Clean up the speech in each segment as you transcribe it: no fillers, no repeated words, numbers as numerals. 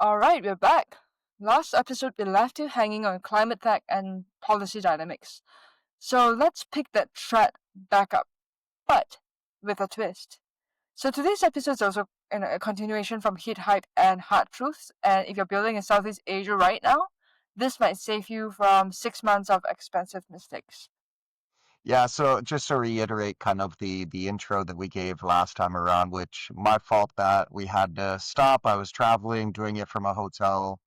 All right, we're back. Last episode, we left you hanging on climate tech and policy dynamics. So let's pick that thread back up, but with a twist. So today's episode is also a continuation from Heat Hype and Hard Truths. And if you're building in Southeast Asia right now, this might save you from 6 months of expensive mistakes. Yeah, so just to reiterate kind of the intro that we gave last time around, which my fault that we had to stop. I was traveling, doing it from a hotel,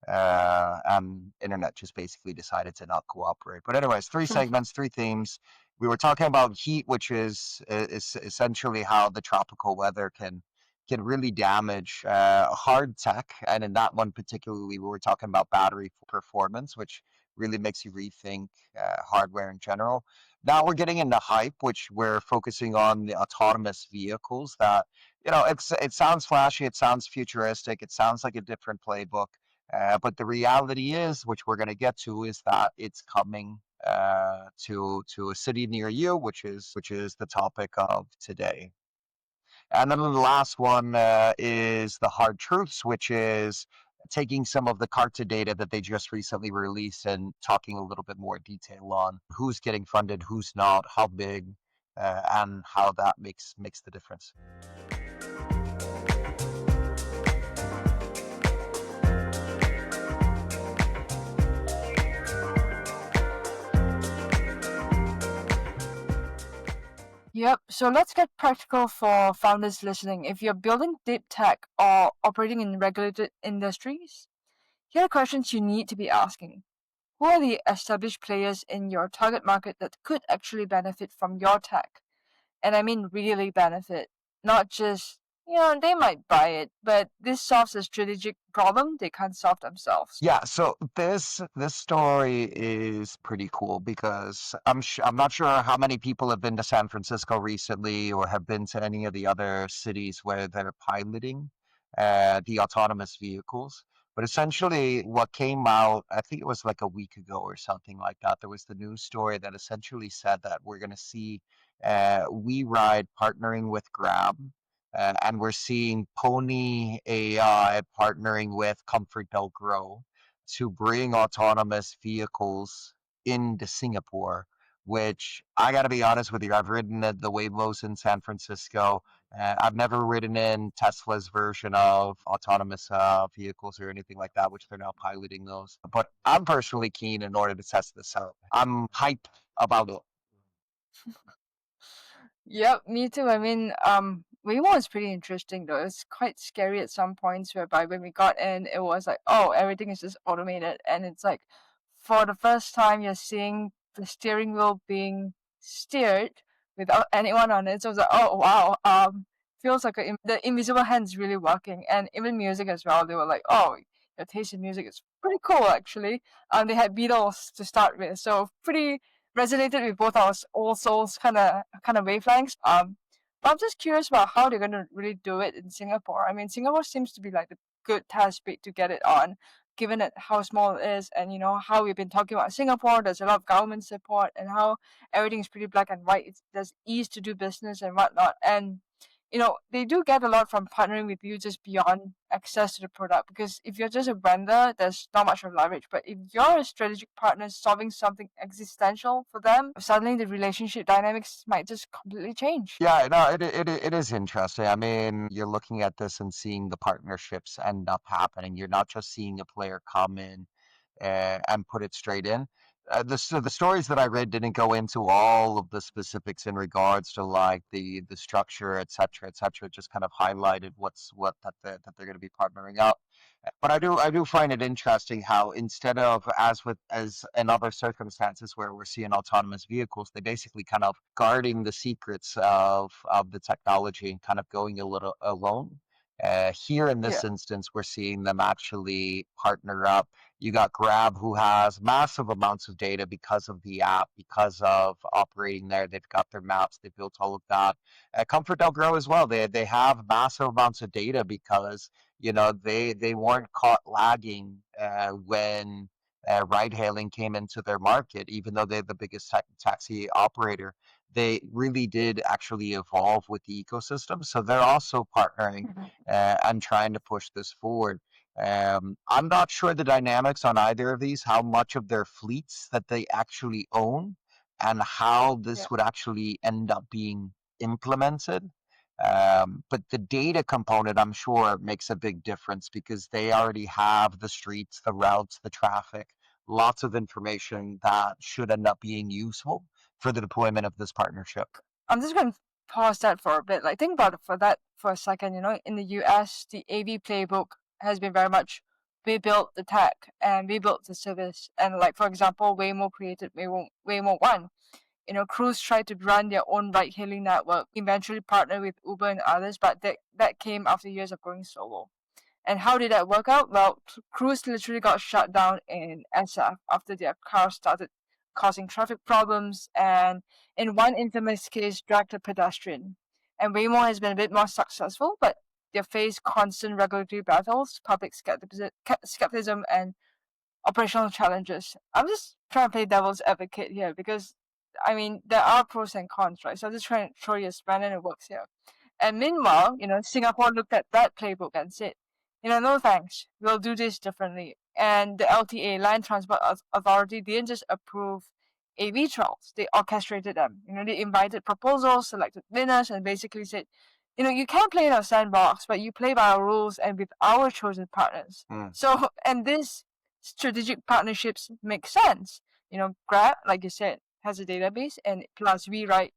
and internet just basically decided to not cooperate. But anyways, three segments, three themes. We were talking about heat, which is essentially how the tropical weather can really damage hard tech, and in that one particularly, we were talking about battery performance, which really makes you rethink hardware in general. Now we're getting into hype, which we're focusing on the autonomous vehicles that, it sounds flashy, it sounds futuristic, it sounds like a different playbook. But the reality is, which we're going to get to, is that it's coming to a city near you, which is the topic of today. And then the last one is the hard truths, which is taking some of the Carta data that they just recently released and talking a little bit more detail on who's getting funded, who's not, how big, and how that makes the difference. Yep, so let's get practical for founders listening. If you're building deep tech or operating in regulated industries, here are questions you need to be asking. Who are the established players in your target market that could actually benefit from your tech? And I mean really benefit, not just, they might buy it, but this solves a strategic problem they can't solve themselves. Yeah, so this story is pretty cool because I'm not sure how many people have been to San Francisco recently or have been to any of the other cities where they're piloting the autonomous vehicles. But essentially, what came out, I think it was like a week ago or something like that. There was the news story that essentially said that we're going to see WeRide partnering with Grab, and we're seeing Pony.ai partnering with ComfortDelGro to bring autonomous vehicles into Singapore, which I got to be honest with you, I've ridden the Waymos in San Francisco. I've never ridden in Tesla's version of autonomous vehicles or anything like that, which they're now piloting those. But I'm personally keen in order to test this out. I'm hyped about it. Yep, me too. I mean, Waymo is pretty interesting though. It's quite scary at some points whereby when we got in, it was like, oh, everything is just automated. And it's like, for the first time, you're seeing the steering wheel being steered without anyone on it. So it's like, oh, wow. Feels like the invisible hand's really working. And even music as well. They were like, oh, your taste in music is pretty cool, actually. They had Beatles to start with. So pretty resonated with both our old souls kind of wavelengths. But I'm just curious about how they're gonna really do it in Singapore. I mean, Singapore seems to be like the good test bed to get it on, given it how small it is, and how we've been talking about Singapore. There's a lot of government support, and how everything is pretty black and white. There's ease to do business and whatnot, and they do get a lot from partnering with you just beyond access to the product. Because if you're just a vendor, there's not much of leverage. But if you're a strategic partner solving something existential for them, suddenly the relationship dynamics might just completely change. Yeah, no, it is interesting. I mean, you're looking at this and seeing the partnerships end up happening. You're not just seeing a player come in and put it straight in. The stories that I read didn't go into all of the specifics in regards to like the structure, et cetera, et cetera. It just kind of highlighted what that they're going to be partnering up. But I do find it interesting how instead of as in other circumstances where we're seeing autonomous vehicles, they basically kind of guarding the secrets of the technology and kind of going a little alone. Here in Yeah. this instance, we're seeing them actually partner up. You got Grab, who has massive amounts of data because of the app, because of operating there. They've got their maps, they built all of that. ComfortDelGro as well. They have massive amounts of data because they weren't caught lagging when ride hailing came into their market, even though they're the biggest taxi operator. They really did actually evolve with the ecosystem. So they're also partnering Mhm. and trying to push this forward. I'm not sure the dynamics on either of these, how much of their fleets that they actually own, and how Yeah. this would actually end up being implemented. But the data component, I'm sure, makes a big difference because they already have the streets, the routes, the traffic, lots of information that should end up being useful for the deployment of this partnership. I'm just going to pause that for a bit. Like, think about it for that for a second. In the US, the AV playbook has been very much we built the tech and we built the service. And like, for example, Waymo created Waymo One. Cruise tried to run their own ride-hailing network, eventually partnered with Uber and others, but that came after years of going solo. And how did that work out? Well, Cruise literally got shut down in SF after their car started causing traffic problems, and in one infamous case, dragged a pedestrian. And Waymo has been a bit more successful, but they face constant regulatory battles, public skepticism, and operational challenges. I'm just trying to play devil's advocate here because, I mean, there are pros and cons, right? So I'm just trying to show you a span and it works here. And meanwhile, Singapore looked at that playbook and said, no thanks, we'll do this differently. And the LTA, Land Transport Authority, didn't just approve AV trials, they orchestrated them. They invited proposals, selected winners, and basically said, you can't play in our sandbox, but you play by our rules and with our chosen partners. Mm. So, and this strategic partnerships make sense. Grab, like you said, has a database, and plus WeRide,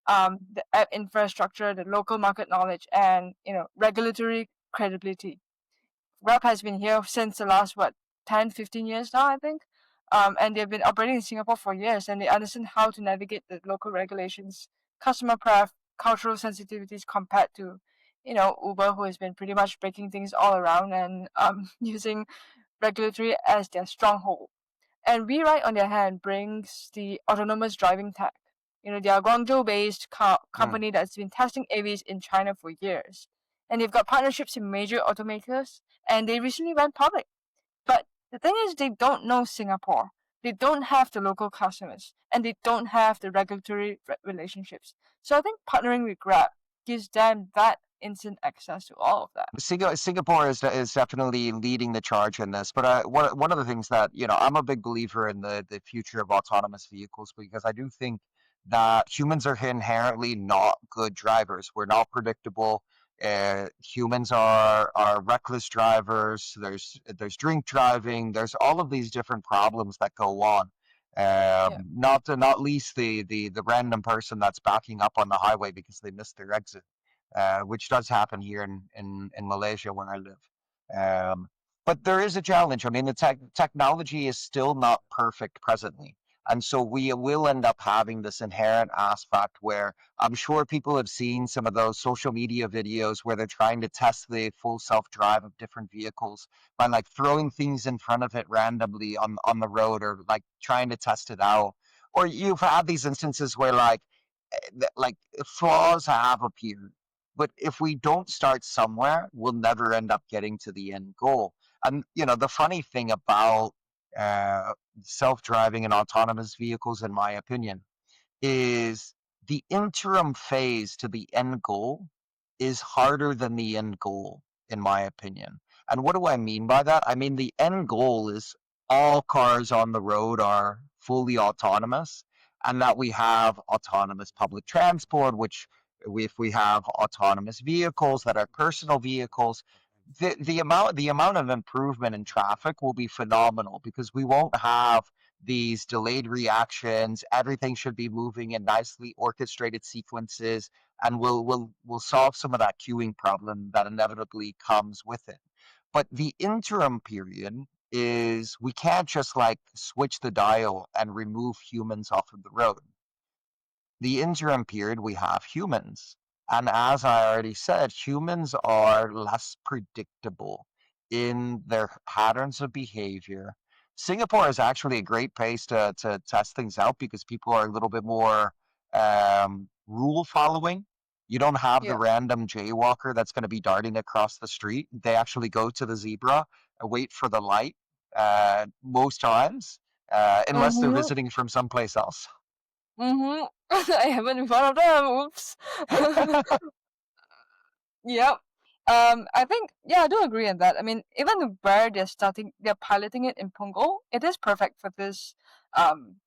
the app infrastructure, the local market knowledge, and regulatory credibility. Grab has been here since the last 10, 15 years now, I think. And they've been operating in Singapore for years, and they understand how to navigate the local regulations, customer pref, cultural sensitivities compared to, Uber, who has been pretty much breaking things all around and using regulatory as their stronghold. And WeRide, on the other hand, brings the autonomous driving tech. They are a Guangzhou-based Mm. company that's been testing AVs in China for years. And they've got partnerships with major automakers, and they recently went public. But the thing is, they don't know Singapore. They don't have the local customers, and they don't have the regulatory relationships. So I think partnering with Grab gives them that instant access to all of that. Singapore is definitely leading the charge in this. But one of the things that I'm a big believer in the future of autonomous vehicles because I do think that humans are inherently not good drivers. We're not predictable. Humans are reckless drivers. There's drink driving. There's all of these different problems that go on. Yeah. Not least the random person that's backing up on the highway because they missed their exit, which does happen here in Malaysia where I live. Um, but there is a challenge. I mean, the technology is still not perfect presently. And so we will end up having this inherent aspect where I'm sure people have seen some of those social media videos where they're trying to test the full self-drive of different vehicles by like throwing things in front of it randomly on the road or like trying to test it out. Or you've had these instances where like flaws have appeared, but if we don't start somewhere, we'll never end up getting to the end goal. And the funny thing about uh, self-driving and autonomous vehicles, in my opinion, is the interim phase to the end goal is harder than the end goal, in my opinion. And what do I mean by that? I mean, the end goal is all cars on the road are fully autonomous and that we have autonomous public transport, which if we have autonomous vehicles that are personal vehicles, the amount of improvement in traffic will be phenomenal because we won't have these delayed reactions. Everything should be moving in nicely orchestrated sequences, and we'll solve some of that queuing problem that inevitably comes with it. But the interim period is we can't just like switch the dial and remove humans off of the road. The interim period we have humans. And as I already said, humans are less predictable in their patterns of behavior. Singapore is actually a great place to test things out because people are a little bit more rule following. You don't have the Yeah. random jaywalker that's going to be darting across the street. They actually go to the zebra and wait for the light most times, unless they're Mm-hmm. visiting from someplace else. Mm-hmm. I haven't been one of them. Oops. Yep. I think, yeah, I do agree on that. I mean, even where they're piloting it in Punggol, it is perfect for this.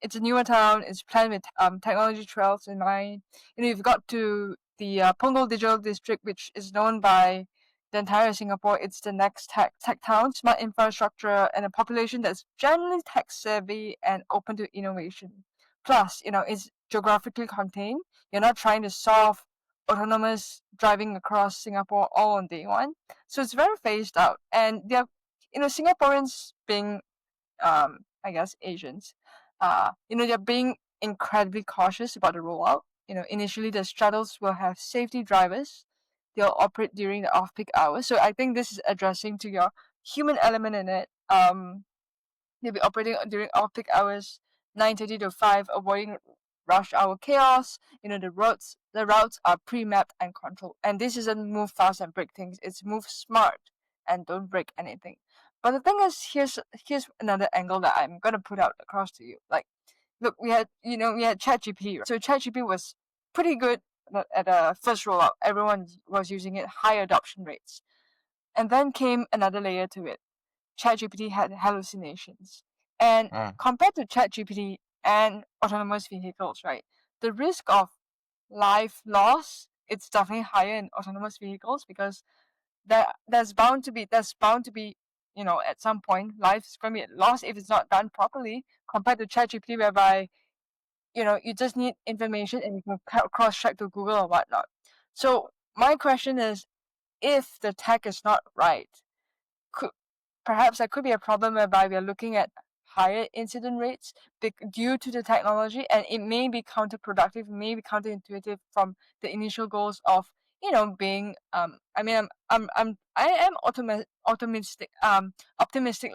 It's a newer town. It's planned with technology trails in mind. You've got to the Punggol Digital District, which is known by the entire Singapore. It's the next tech town, smart infrastructure, and a population that's generally tech savvy and open to innovation. Plus, it's geographically contained. You're not trying to solve autonomous driving across Singapore all on day one. So it's very phased out. And they're, Singaporeans being, I guess, Asians, they're being incredibly cautious about the rollout. Initially the shuttles will have safety drivers. They'll operate during the off-peak hours. So I think this is addressing to your human element in it. They'll be operating during off-peak hours, 9:30 to 5, avoiding rush hour chaos. The routes are pre-mapped and controlled. And this isn't move fast and break things. It's move smart and don't break anything. But the thing is, here's another angle that I'm gonna put out across to you. Like, look, we had ChatGPT. Right? So ChatGPT was pretty good at the first rollout. Everyone was using it, high adoption rates. And then came another layer to it. ChatGPT had hallucinations. And Mm, compared to ChatGPT and autonomous vehicles, right, the risk of life loss, it's definitely higher in autonomous vehicles because there's bound to be, at some point life's going to be lost if it's not done properly, compared to ChatGPT whereby, you just need information and you can cross-check to Google or whatnot. So my question is, if the tech is not right, could perhaps that could be a problem whereby we are looking at higher incident rates due to the technology, and it may be counterproductive, may be counterintuitive from the initial goals of, being. I mean, I am optimistic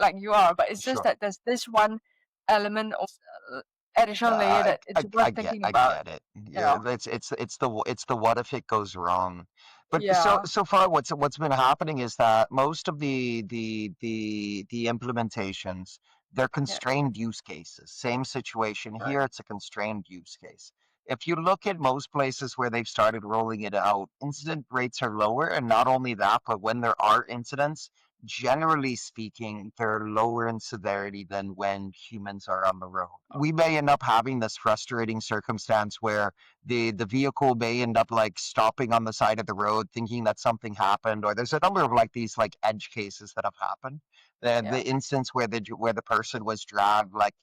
like you are, but it's just sure. that there's this one element of additional layer I, that it's worth thinking I about. get it. You Yeah, know. it's the what if it goes wrong. But Yeah. so far, what's been happening is that most of the implementations, they're Yeah. constrained use cases. Same situation Right. here. It's a constrained use case. If you look at most places where they've started rolling it out, incident rates are lower, and not only that, but when there are incidents, generally speaking, they're lower in severity than when humans are on the road. We may end up having this frustrating circumstance where the vehicle may end up like stopping on the side of the road thinking that something happened, or there's a number of like these like edge cases that have happened. The Yeah. instance where the person was dragged, like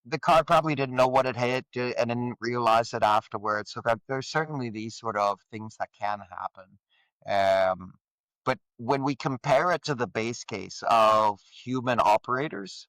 the car probably didn't know what it hit and didn't realize it afterwards. So that there's certainly these sort of things that can happen. Um, but when we compare it to the base case of human operators,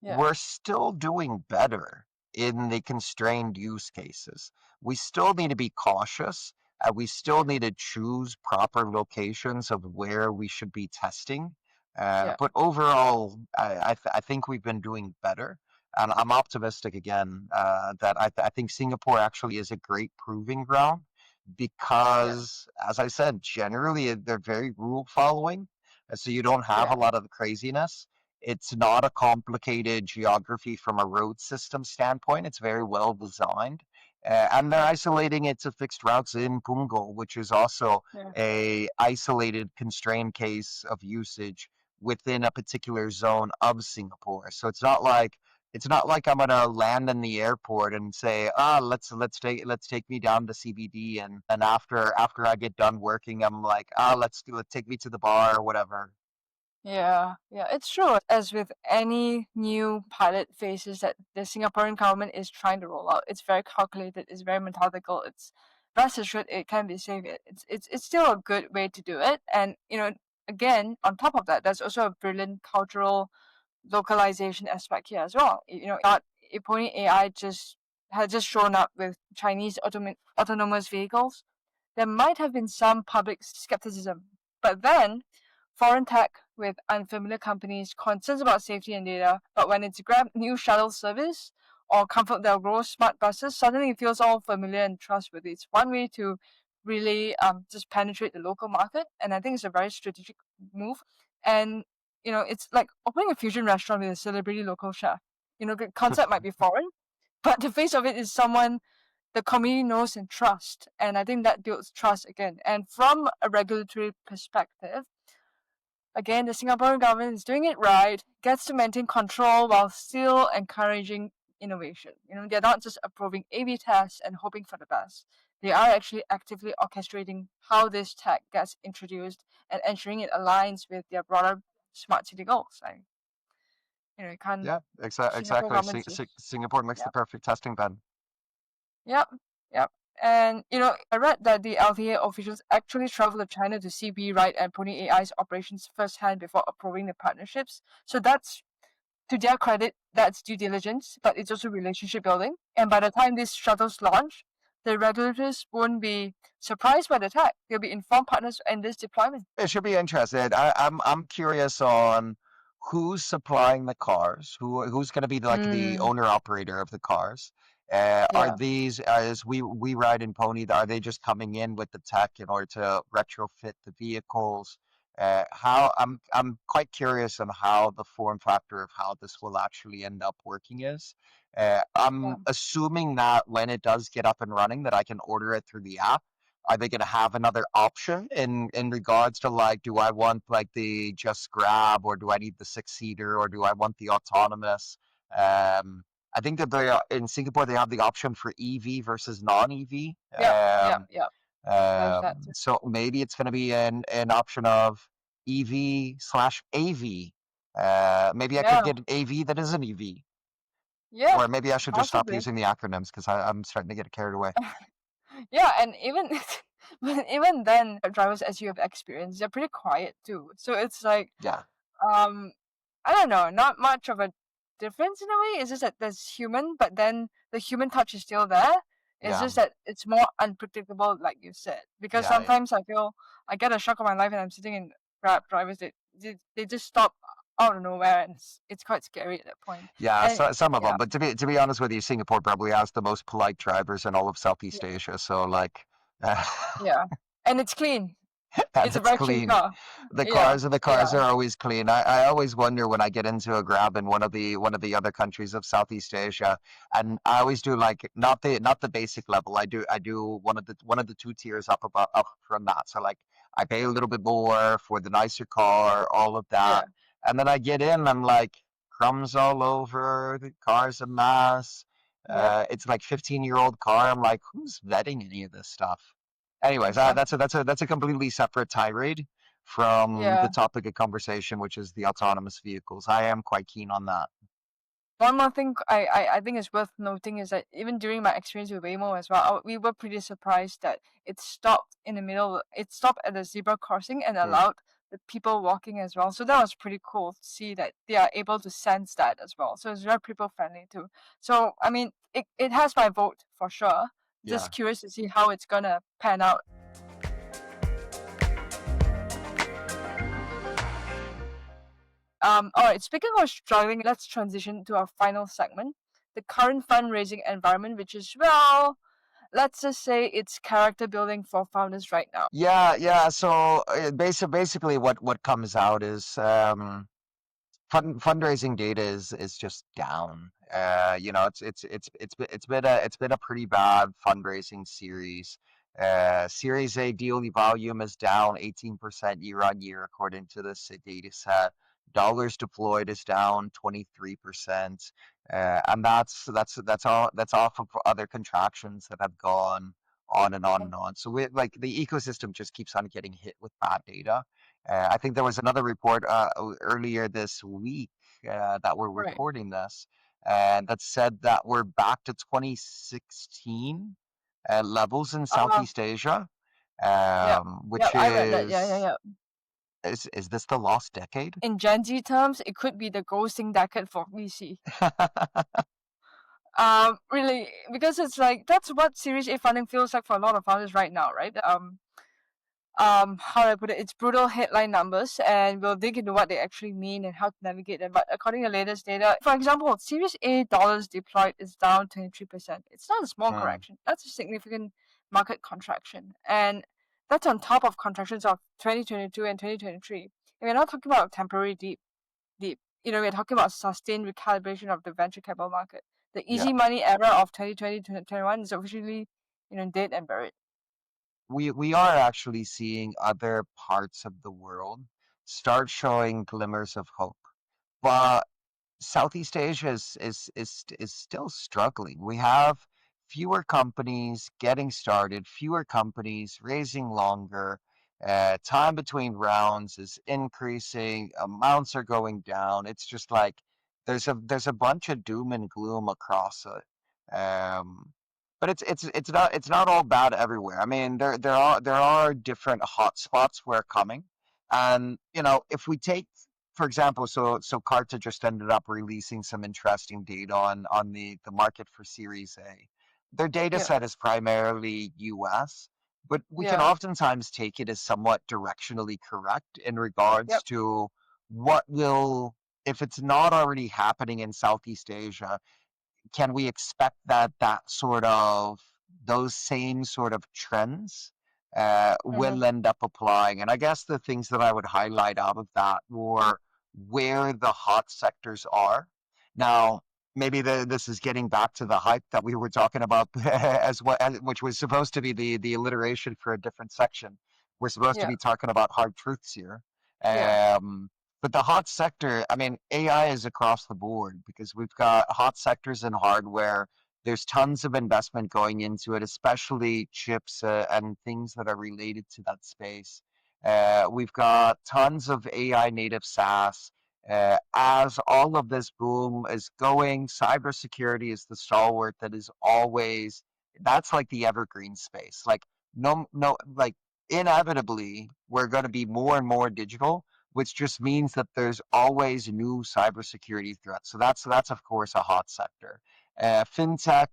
Yeah. we're still doing better in the constrained use cases. We still need to be cautious. We still Yeah. need to choose proper locations of where we should be testing. Yeah. But overall, I think we've been doing better. And I'm optimistic again that I think Singapore actually is a great proving ground Yeah. because, as I said, generally they're very rule following. So you don't have Yeah. a lot of the craziness. It's not a complicated geography from a road system standpoint. It's very well designed. And they're Yeah. isolating it to fixed routes in Punggol, which is also Yeah. a isolated constrained case of usage within a particular zone of Singapore. So it's not like I'm gonna land in the airport and say, let's take me down to CBD, and then after I get done working, I'm like, let's take me to the bar or whatever. Yeah, yeah, it's true. As with any new pilot phases that the Singaporean government is trying to roll out, it's very calculated, it's very methodical. It's rest assured it can be safe. It's still a good way to do it. And again, on top of that, there's also a brilliant cultural localization aspect here as well. Not if Pony.ai had just shown up with Chinese autonomous vehicles, there might have been some public skepticism. But then, foreign tech with unfamiliar companies, concerns about safety and data, but when it's Grab new shuttle service or ComfortDelGro smart buses, suddenly it feels all familiar and trustworthy. It's one way to really just penetrate the local market, and I think it's a very strategic move. And it's like opening a fusion restaurant with a celebrity local chef. The concept might be foreign, but the face of it is someone the community knows and trust. And I think that builds trust again. And from a regulatory perspective, again, the Singaporean government is doing it right, gets to maintain control while still encouraging innovation. They're not just approving A/B tests and hoping for the best. They are actually actively orchestrating how this tech gets introduced and ensuring it aligns with their broader smart city goals. You can't. Yeah, Singapore exactly. government is. Singapore makes the Yep. perfect testing bed. Yep. Yep. And I read that the LTA officials actually traveled to China to see WeRide and Pony.ai's operations firsthand before approving the partnerships. So that's, to their credit, that's due diligence, but it's also relationship building. And by the time these shuttles launch, the regulators won't be surprised by the tech. They'll be informed partners in this deployment. It should be interesting. I'm curious on who's supplying the cars, who's going to be like the Mm, owner operator of the cars. Are yeah, these as we ride in Pony? Are they just coming in with the tech in order to retrofit the vehicles? How I'm quite curious on how the form factor of how this will actually end up working is. yeah, I'm assuming that when it does get up and running, that I can order it through the app. Are they going to have another option in regards to like, do I want like the just grab, or do I need the six-seater, or do I want the autonomous? I think that they are, in Singapore they have the option for EV versus non-EV. yep, yep, yep. There's that too. So maybe it's going to be an option of EV slash AV. Maybe I could Yeah, get an AV that is an EV, yeah, or maybe I should just stop possibly. using the acronyms because I'm starting to get carried away. Yeah, and even but even then, drivers, as you have experienced, they're pretty quiet too. So it's like, Yeah, um, I don't know, not much of a difference in a way. It's just that there's human, but then the human touch is still there. It's yeah, just that it's more unpredictable, like you said. Because yeah, yeah. sometimes I feel I get a shock of my life, and I'm sitting in Grab drivers. They just stop out of nowhere, and it's quite scary at that point. Yeah, And so, some of yeah, them. But to be honest with you, Singapore probably has the most polite drivers in all of yeah, Southeast Asia. So like, yeah, and it's clean. and It's a it's very clean clean. car. Yeah, The cars yeah, are always clean. I always wonder when I get into a Grab in one of the other countries of Southeast Asia, and I always do like not the basic level. I do one of the two tiers up from that. So like I pay a little bit more for the nicer car, all of yeah, that, and then I get in, I'm like crumbs all over. The car's a mess. yep, It's like 15-year-old car. I'm like, who's vetting any of this stuff? Anyways, exactly. that's a completely separate tirade from the Yeah. topic of conversation, which is the autonomous vehicles. I am quite keen on that. One more thing I think is worth noting is that even during my experience with Waymo as well, we were pretty surprised that it stopped in the middle. It stopped at the zebra crossing and Hmm. allowed the people walking as well. So that was pretty cool to see that they are able to sense that as well. So it's very people friendly too. So I mean, it has my vote for sure. Yeah. Just curious to see how it's gonna pan out. All right, speaking of struggling, let's transition to our final segment, the current fundraising environment, which is, well, let's just say it's character building for founders right now. Yeah, yeah. So basically, what comes out is fundraising data is just down. It's been a pretty bad fundraising series. Series A deal volume is down 18% year on year, according to this data set. Dollars deployed is down 23%, and that's all that's off of other contractions that have gone on and on and on. So we like the ecosystem just keeps on getting hit with bad data. I think there was another report earlier this week that we're Right. recording this, and that said that we're back to 2016 levels in Uh, Southeast Asia, yeah. Yeah, which I read that. Yeah, yeah, yeah. is this the lost decade? In Gen Z terms, it could be the ghosting decade for VC. Really, because it's like that's what Series A funding feels like for a lot of founders right now, right? How do I put it? It's brutal headline numbers, and we'll dig into what they actually mean and how to navigate them. But according to latest data, for example, Series A dollars deployed is down 23%. It's not a small Hmm. correction. That's a significant market contraction, and that's on top of contractions of 2022 and 2023. And we're not talking about temporary deep. We're talking about sustained recalibration of the venture capital market. The Yeah. easy money era of 2020 to 2021 is officially, dead and buried. We are actually seeing other parts of the world start showing glimmers of hope. But Southeast Asia is still struggling. We have fewer companies getting started, fewer companies raising longer. Time between rounds is increasing, amounts are going down. It's just like there's a bunch of doom and gloom across it. But it's not all bad everywhere. I mean, there are different hot spots where coming, and if we take for example, so Carta just ended up releasing some interesting data on the market for Series A. Their data Yeah, set is primarily US, but we can yeah, oftentimes take it as somewhat directionally correct in regards yep, to what will, if it's not already happening in Southeast Asia, can we expect that sort of those same sort of trends mm-hmm, will end up applying? And I guess the things that I would highlight out of that were where the hot sectors are. Now, maybe this is getting back to the hype that we were talking about as well, which was supposed to be the alliteration for a different section. We're supposed to yeah, be talking about hard truths here. yeah, Um, but the hot sector, I mean, AI is across the board because we've got hot sectors in hardware. There's tons of investment going into it, especially chips and things that are related to that space. We've got tons of AI native SaaS. As all of this boom is going, cybersecurity is the stalwart that is always, that's like the evergreen space. Like, no, no, like, inevitably, we're going to be more and more digital, which just means that there's always new cybersecurity threats. So that's of course a hot sector. Fintech,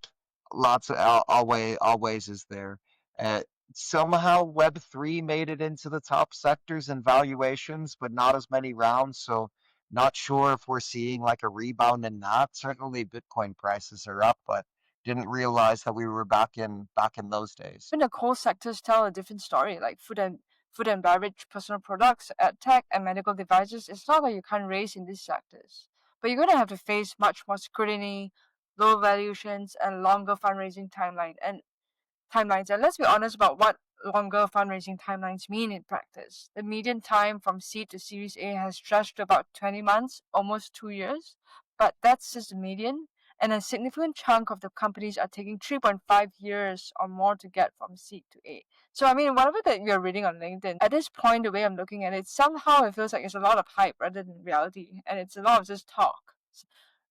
lots of always is there. Uh, Somehow Web3 made it into the top sectors and valuations, but not as many rounds. So not sure if we're seeing like a rebound in that. Certainly Bitcoin prices are up, but didn't realize that we were back in those days. even the core sectors tell a different story, like food and beverage, personal products, tech, and medical devices. It's not like you can't raise in these sectors, but you're gonna have to face much more scrutiny, low valuations, and longer fundraising timelines. And let's be honest about what longer fundraising timelines mean in practice. The median time from seed to Series A has stretched to about 20 months, almost 2 years, but that's just the median. And a significant chunk of the companies are taking 3.5 years or more to get from seed to A. So, I mean, whatever that you're reading on LinkedIn, at this point, the way I'm looking at it, somehow it feels like it's a lot of hype rather than reality. And it's a lot of just talk.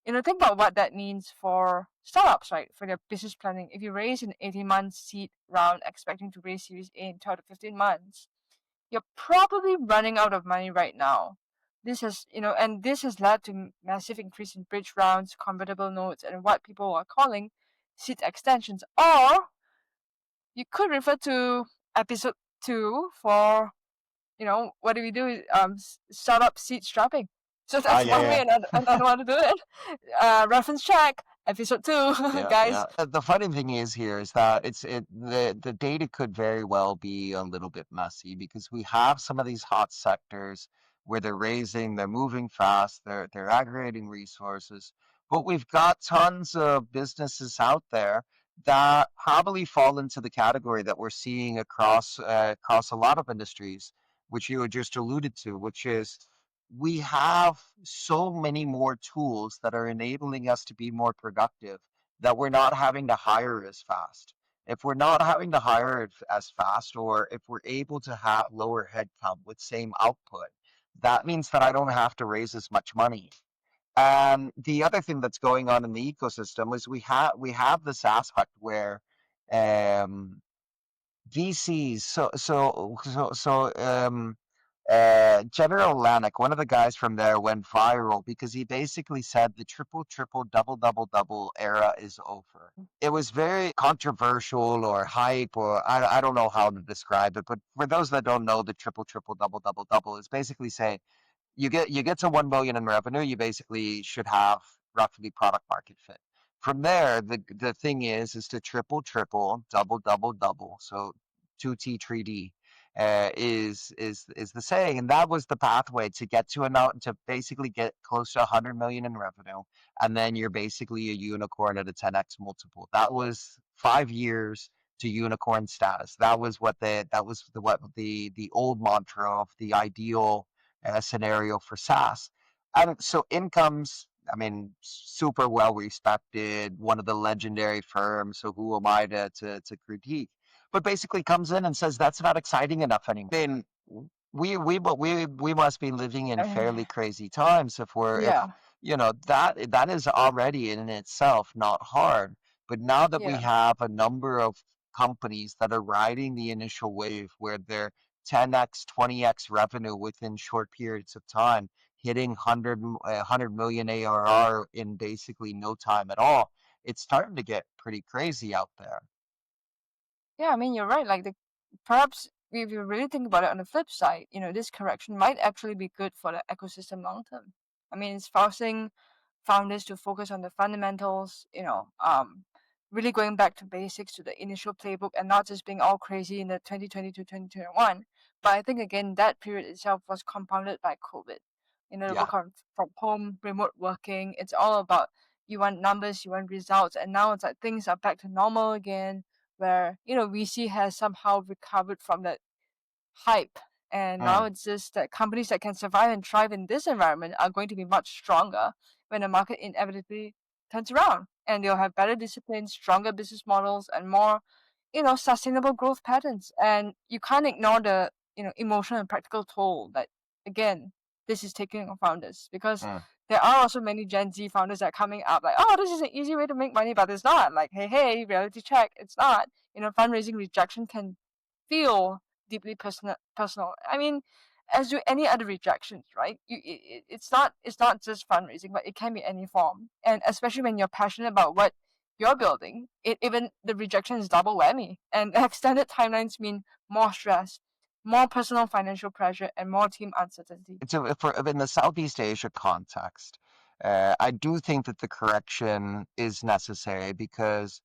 Think about what that means for startups, right? For their business planning. If you raise an 18-month seed round expecting to raise Series A in 12 to 15 months, you're probably running out of money right now. This has led to massive increase in bridge rounds, convertible notes, and what people are calling seed extensions. Or you could refer to episode 2 for what do we do? Startup seed strapping. So Ah, that's yeah, one way yeah. another one to do it. Reference check, episode 2, Yeah, guys. yeah. The funny thing is here is that the data could very well be a little bit messy because we have some of these hot sectors where they're raising, they're moving fast, they're aggregating resources, but we've got tons of businesses out there that probably fall into the category that we're seeing across a lot of industries, which you had just alluded to, which is we have so many more tools that are enabling us to be more productive that we're not having to hire as fast. If we're not having to hire as fast, or if we're able to have lower headcount with same output, that means that I don't have to raise as much money. And the other thing that's going on in the ecosystem is we have this aspect where um, VCs. General Lanik, one of the guys from there, went viral because he basically said the triple, triple, double, double, double era is over. It was very controversial or hype, or I don't know how to describe it. But for those that don't know, the triple, triple, double, double, double is basically saying you get to 1 million in revenue, you basically should have roughly product market fit. From there, the thing is to triple, triple, double, double, double. So 2T, 3D. is the saying, and that was the pathway to get to to basically get close to 100 million in revenue, and then you're basically a unicorn at a 10x multiple. That was 5 years to unicorn status. That was the old mantra of the ideal scenario for SaaS. And so incomes, I mean, super well respected, one of the legendary firms. So who am I to critique? But basically comes in and says that's not exciting enough anymore. Then we must be living in Uh, fairly crazy times if yeah, that is already in itself not hard. But now that we yeah. have a number of companies that are riding the initial wave where they're 10x, 20x revenue within short periods of time, hitting 100 million ARR in basically no time at all, it's starting to get pretty crazy out there. Yeah, I mean, you're right. Like perhaps if you really think about it on the flip side, this correction might actually be good for the ecosystem long term. I mean, it's forcing founders to focus on the fundamentals, really going back to basics to the initial playbook and not just being all crazy in the 2020 to 2021. But I think again, that period itself was compounded by COVID. The Yeah. work from home, remote working, it's all about you want numbers, you want results, and now it's like things are back to normal again where VC has somehow recovered from that hype, and now Mm. it's just that companies that can survive and thrive in this environment are going to be much stronger when the market inevitably turns around, and they'll have better discipline, stronger business models, and more sustainable growth patterns. And you can't ignore the emotional and practical toll that again this is taking on founders, because Mm. there are also many Gen Z founders that are coming up like, oh, this is an easy way to make money, but it's not. Like, hey, reality check, it's not. Fundraising rejection can feel deeply personal. I mean, as with any other rejections, right? It's not just fundraising, but it can be any form. And especially when you're passionate about what you're building, even the rejection is double whammy. And extended timelines mean more stress, more personal financial pressure, and more team uncertainty. So for in the Southeast Asia context, I do think that the correction is necessary because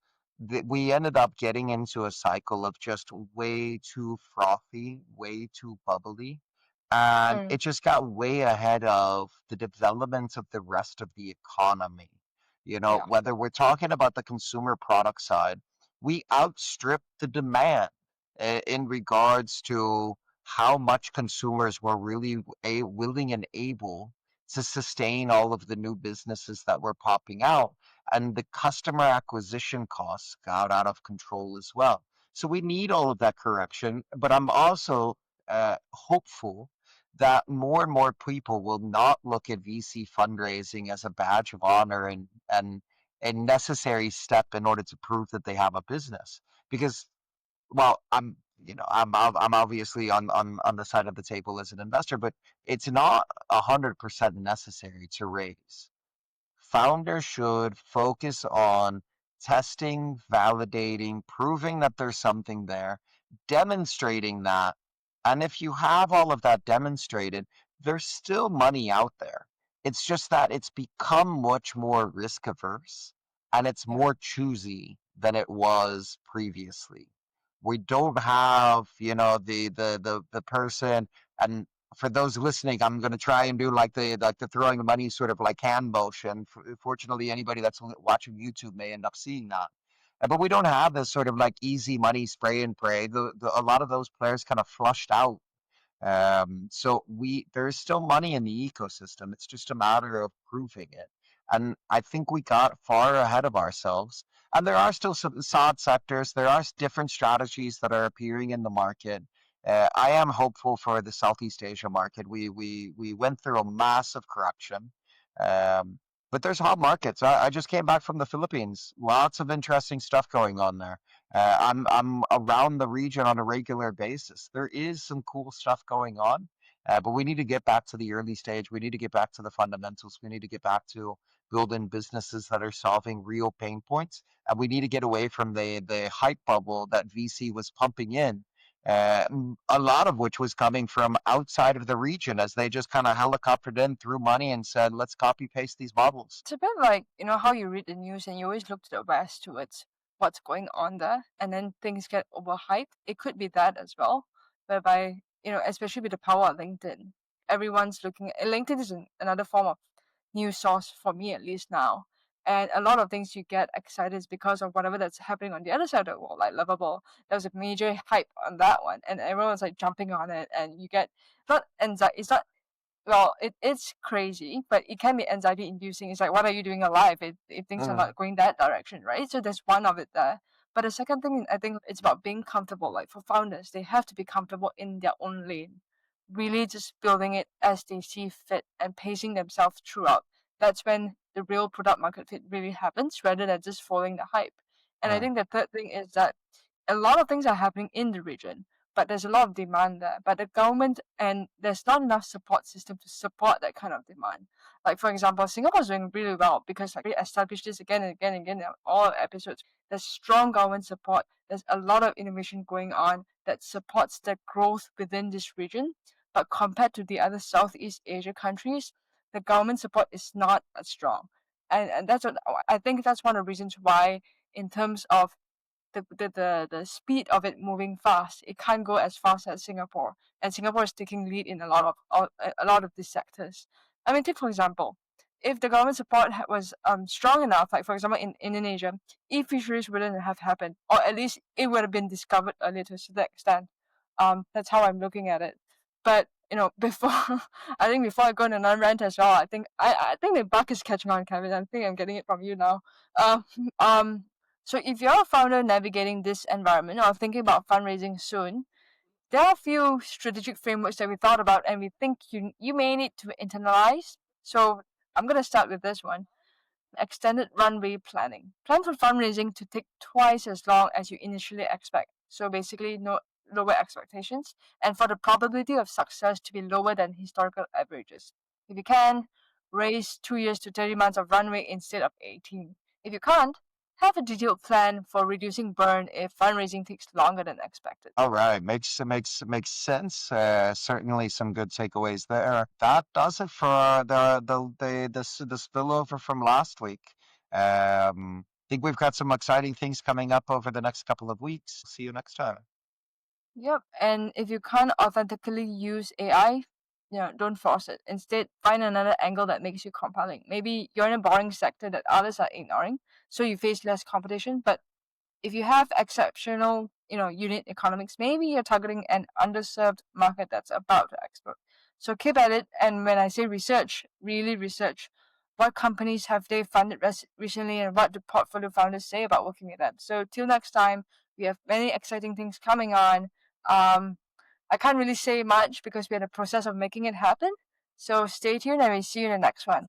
we ended up getting into a cycle of just way too frothy, way too bubbly, and Mm, it just got way ahead of the development of the rest of the economy. yeah, Whether we're talking about the consumer product side, we outstripped the demand in regards to how much consumers were really willing and able to sustain all of the new businesses that were popping out. And the customer acquisition costs got out of control as well. So we need all of that correction. But I'm also hopeful that more and more people will not look at VC fundraising as a badge of honor and a necessary step in order to prove that they have a business. Because well, I'm obviously on the side of the table as an investor, but it's not 100% necessary to raise. Founders should focus on testing, validating, proving that there's something there, demonstrating that. And if you have all of that demonstrated, there's still money out there. It's just that it's become much more risk averse and it's yeah. more choosy than it was previously. We don't have, the person, and for those listening, I'm going to try and do like the throwing the money sort of like hand motion. Fortunately, anybody that's watching YouTube may end up seeing that. But we don't have this sort of like easy money spray and pray. A lot of those players kind of flushed out, so there is still money in the ecosystem. It's just a matter of proving it. And I think we got far ahead of ourselves. And there are still some sod sectors. There are different strategies that are appearing in the market. I am hopeful for the Southeast Asia market. We went through a massive correction. Um, but there's hot markets. I just came back from the Philippines. Lots of interesting stuff going on there. I'm around the region on a regular basis. There is some cool stuff going on, but we need to get back to the early stage. We need to get back to the fundamentals. We need to get back to building businesses that are solving real pain points, and we need to get away from the hype bubble that VC was pumping in. A lot of which was coming from outside of the region as they just kind of helicoptered in, threw money, and said, "Let's copy paste these models." It's a bit like, how you read the news and you always look to the west towards what's going on there, and then things get overhyped. It could be that as well, whereby, especially with the power of LinkedIn, everyone's looking at LinkedIn is another form of news source for me at least now. And a lot of things you get excited is because of whatever that's happening on the other side of the world, like Lovable. There was a major hype on that one, and everyone's like jumping on it, and you get not anxiety. It's not well, it's crazy, but it can be anxiety inducing. It's like, what are you doing alive if things are Mm. not going that direction, right? So there's one of it there. But the second thing, I think it's about being comfortable. Like for founders, they have to be comfortable in their own lane, really just building it as they see fit and pacing themselves throughout. That's when the real product market fit really happens rather than just following the hype. And I Mm. think the third thing is that a lot of things are happening in the region, but there's a lot of demand there. But the government and there's not enough support system to support that kind of demand. Like for example, Singapore's doing really well because like we established this again and again and again in all episodes. There's strong government support. There's a lot of innovation going on that supports the growth within this region. But compared to the other Southeast Asia countries, the government support is not as strong. And that's what I think that's one of the reasons why in terms of the speed of it moving fast. It can't go as fast as Singapore, and Singapore is taking lead in a lot of these sectors. I mean, take for example, if the government support was strong enough, like for example in Indonesia, e-fisheries wouldn't have happened, or at least it would have been discovered earlier to a certain extent. That's how I'm looking at it. But before I think before I go on another rant as well, I think the buck is catching on, Kevin. I think I'm getting it from you now. Um, um, so if you're a founder navigating this environment or thinking about fundraising soon, there are a few strategic frameworks that we thought about and we think you may need to internalize. So I'm gonna start with this one. Extended runway planning. Plan for fundraising to take twice as long as you initially expect. So basically no lower expectations and for the probability of success to be lower than historical averages. If you can, raise 2 years to 30 months of runway instead of 18. If you can't, have a detailed plan for reducing burn if fundraising takes longer than expected. All right, makes sense. Certainly some good takeaways there. That does it for the spillover from last week. Think we've got some exciting things coming up over the next couple of weeks. See you next time. Yep, and if you can't authentically use AI, don't force it. Instead, find another angle that makes you compelling. Maybe you're in a boring sector that others are ignoring, so you face less competition, but if you have exceptional, unit economics, maybe you're targeting an underserved market that's about to explode. So keep at it. And when I say research, really research what companies have they funded recently and what do portfolio founders say about working with them. So till next time, we have many exciting things coming on. Um, I can't really say much because we're in the process of making it happen. So stay tuned and we'll see you in the next one.